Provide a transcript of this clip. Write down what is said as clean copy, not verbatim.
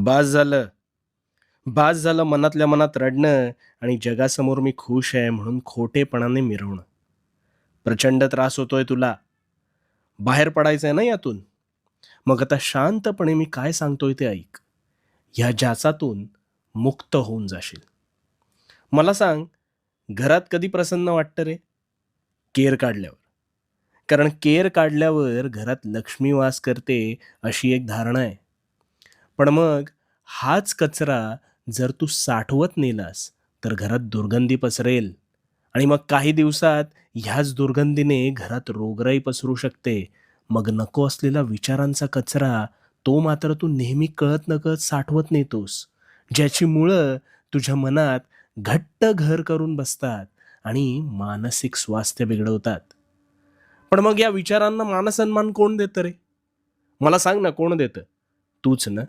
बास झालं. बास झालं मनातल्या मनात रडणं आणि जगासमोर मी खुश आहे म्हणून खोटेपणाने मिरवणं. प्रचंड त्रास होतोय तुला. बाहेर पडायचंय ना यातून. मग आता शांतपणे मी काय सांगतोय ते ऐक. ह्या जाचातून मुक्त होऊन जाशील. मला सांग, घरात कधी प्रसन्न वाटतं रे? केर काढल्यावर. कारण केर काढल्यावर घरात लक्ष्मी वास करते अशी एक धारणा आहे. पण मग हाच कचरा जर तू साठवत नेलास, तर घरात दुर्गंधी पसरेल आणि मग काही दिवसात ह्याच दुर्गंधीने घरात रोगराई पसरू शकते. मग नको असलेला विचारांचा कचरा, तो मात्र तू नेहमी कळत-नकळत साठवत नेतोस. ज्याची मुळं तुझ्या मनात घट्ट घर करून बसतात आणि मानसिक स्वास्थ्य बिघडवतात. पण मग या विचारांना मानसन्मान कोण देतं रे? मला सांग ना कोण देतं? तूच ना.